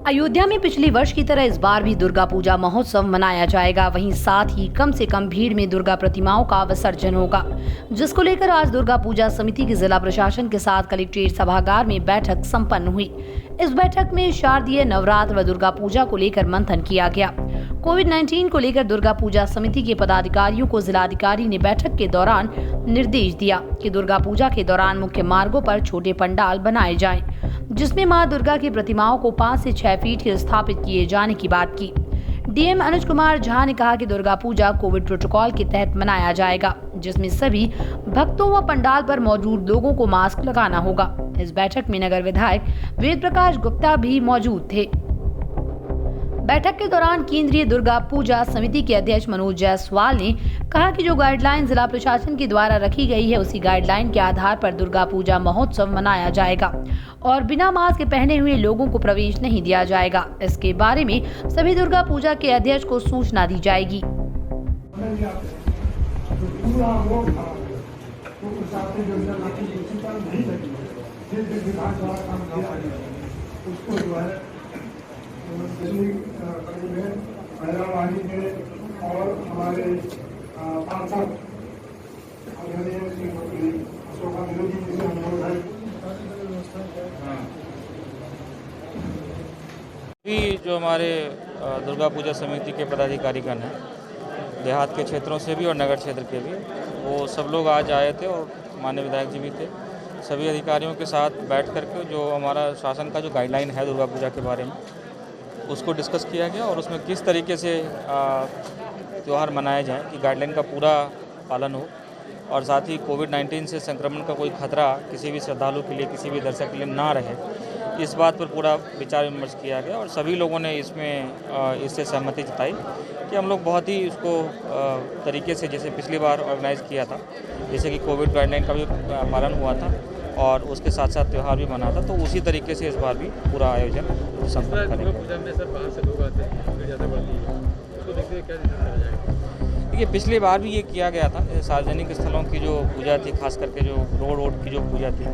अयोध्या में पिछले वर्ष की तरह इस बार भी दुर्गा पूजा महोत्सव मनाया जाएगा। वहीं साथ ही कम से कम भीड़ में दुर्गा प्रतिमाओं का विसर्जन होगा, जिसको लेकर आज दुर्गा पूजा समिति की जिला प्रशासन के साथ कलेक्ट्रेट सभागार में बैठक संपन्न हुई। इस बैठक में शारदीय नवरात्र व दुर्गा पूजा को लेकर मंथन किया गया। कोविड-19 को लेकर दुर्गा पूजा समिति के पदाधिकारियों को जिलाधिकारी ने बैठक के दौरान निर्देश दिया कि दुर्गा पूजा के दौरान मुख्य मार्गों पर छोटे पंडाल बनाए जाएं, जिसमें मां दुर्गा की प्रतिमाओं को 5 से 6 फीट के स्थापित किए जाने की बात की। डीएम अनुज कुमार झा ने कहा कि दुर्गा पूजा कोविड प्रोटोकॉल के तहत मनाया जाएगा, जिसमें सभी भक्तों व पंडाल पर मौजूद लोगों को मास्क लगाना होगा। इस बैठक में नगर विधायक वेद प्रकाश गुप्ता भी मौजूद थे। बैठक के दौरान केंद्रीय दुर्गा पूजा समिति के अध्यक्ष मनोज जायसवाल ने कहा कि जो गाइडलाइन जिला प्रशासन के द्वारा रखी गई है, उसी गाइडलाइन के आधार पर दुर्गा पूजा महोत्सव मनाया जाएगा और बिना मास्क पहने हुए लोगों को प्रवेश नहीं दिया जाएगा। इसके बारे में सभी दुर्गा पूजा के अध्यक्ष को सूचना दी जाएगी। और हमारे सांसद जो हमारे दुर्गा पूजा समिति के पदाधिकारीगण हैं, देहात के क्षेत्रों से भी और नगर क्षेत्र के भी, वो सब लोग आज आए थे और माननीय विधायक जी भी थे। सभी अधिकारियों के साथ बैठ करके जो हमारा शासन का जो गाइडलाइन है दुर्गा पूजा के बारे में, उसको डिस्कस किया गया और उसमें किस तरीके से त्यौहार मनाए जाएं कि गाइडलाइन का पूरा पालन हो और साथ ही कोविड-19 से संक्रमण का कोई खतरा किसी भी श्रद्धालु के लिए, किसी भी दर्शक के लिए ना रहे, इस बात पर पूरा विचार विमर्श किया गया और सभी लोगों ने इससे सहमति जताई कि हम लोग बहुत ही उसको तरीके से, जैसे पिछली बार ऑर्गेनाइज़ किया था, जैसे कि कोविड गाइडलाइन का भी पालन हुआ था और उसके साथ साथ त्यौहार भी मना था, तो उसी तरीके से इस बार भी पूरा आयोजन संपन्न करेंगे। पूजा में सर बाहर से लोग आते हैं, भीड़ ज़्यादा बढ़ती है, उसको देखते हुए क्या डिसीजन लिया जाएगा? देखिए, पिछली बार भी ये किया गया था। सार्वजनिक स्थलों की जो पूजा थी, खास करके जो रोड की जो पूजा थी,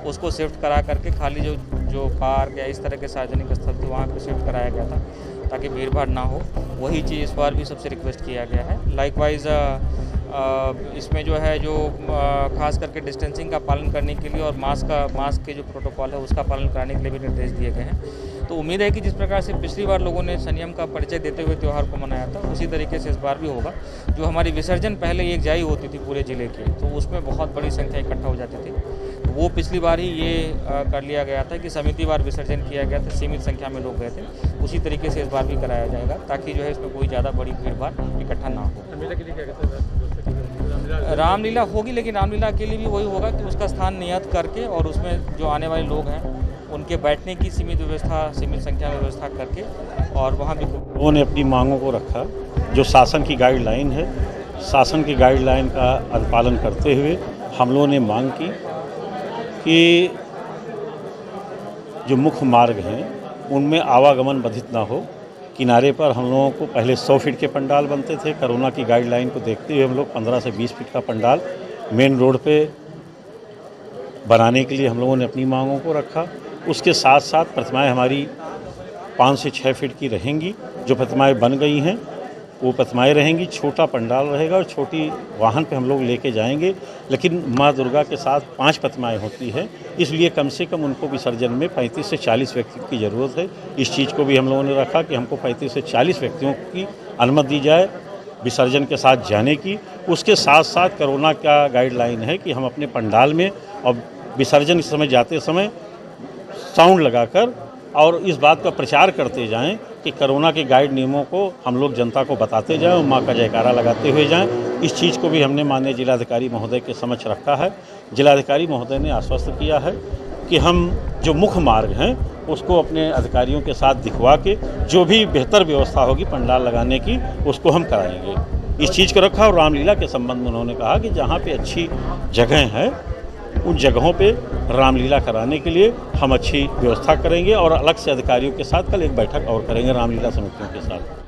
उसको शिफ्ट करा करके खाली जो पार्क या इस तरह के सार्वजनिक स्थल थे वहाँ पे शिफ्ट कराया गया था ताकि भीड़ भाड़ ना हो। वही चीज़ इस बार भी सबसे रिक्वेस्ट किया गया है। लाइकवाइज इसमें जो है खास करके डिस्टेंसिंग का पालन करने के लिए और मास्क के जो प्रोटोकॉल है उसका पालन कराने के लिए भी निर्देश दिए गए हैं। तो उम्मीद है कि जिस प्रकार से पिछली बार लोगों ने संयम का परिचय देते हुए त्यौहार को मनाया था, उसी तरीके से इस बार भी होगा। जो हमारी विसर्जन पहले एक जाई होती थी पूरे ज़िले की, तो उसमें बहुत बड़ी संख्या इकट्ठा हो जाती थी, तो वो पिछली बार ही ये कर लिया गया था कि समिति वार विसर्जन किया गया था, सीमित संख्या में लोग गए थे। उसी तरीके से इस बार भी कराया जाएगा ताकि जो है इसमें कोई ज़्यादा बड़ी भीड़ भाड़ इकट्ठा ना हो। रामलीला होगी, लेकिन रामलीला के लिए भी वही होगा कि उसका स्थान नियत करके और उसमें जो आने वाले लोग हैं उनके बैठने की सीमित संख्या में व्यवस्था करके और वहाँ भी लोगों ने अपनी मांगों को रखा। जो शासन की गाइडलाइन है, शासन की गाइडलाइन का अनुपालन करते हुए हम लोगों ने मांग की कि जो मुख्य मार्ग हैं उनमें आवागमन बाधित ना हो। किनारे पर हम लोगों को पहले 100 फीट के पंडाल बनते थे। कोरोना की गाइडलाइन को देखते हुए हम लोग 15 से 20 फीट का पंडाल मेन रोड पे बनाने के लिए हम लोगों ने अपनी मांगों को रखा। उसके साथ साथ प्रतिमाएं हमारी 5 से 6 फीट की रहेंगी। जो प्रतिमाएं बन गई हैं वो प्रतिमाएं रहेंगी, छोटा पंडाल रहेगा और छोटी वाहन पे हम लोग लेके जाएंगे। लेकिन माँ दुर्गा के साथ 5 प्रतिमाएं होती हैं, इसलिए कम से कम उनको विसर्जन में 35 से 40 व्यक्तियों की ज़रूरत है। इस चीज़ को भी हम लोगों ने रखा कि हमको 35 से 40 व्यक्तियों की अनुमति दी जाए विसर्जन के साथ जाने की। उसके साथ साथ कोरोना का गाइडलाइन है कि हम अपने पंडाल में और विसर्जन के समय जाते समय साउंड लगाकर और इस बात का प्रचार करते जाएं कि कोरोना के गाइड नियमों को हम लोग जनता को बताते जाएं और माँ का जयकारा लगाते हुए जाएं। इस चीज़ को भी हमने माननीय जिलाधिकारी महोदय के समक्ष रखा है। जिलाधिकारी महोदय ने आश्वस्त किया है कि हम जो मुख्य मार्ग हैं उसको अपने अधिकारियों के साथ दिखवा के जो भी बेहतर व्यवस्था होगी पंडाल लगाने की उसको हम कराएंगे। इस चीज़ को रखा। और रामलीला के संबंध में उन्होंने कहा कि जहाँ पे अच्छी जगह हैं उन जगहों पे रामलीला कराने के लिए हम अच्छी व्यवस्था करेंगे और अलग से अधिकारियों के साथ कल एक बैठक और करेंगे रामलीला समितियों के साथ।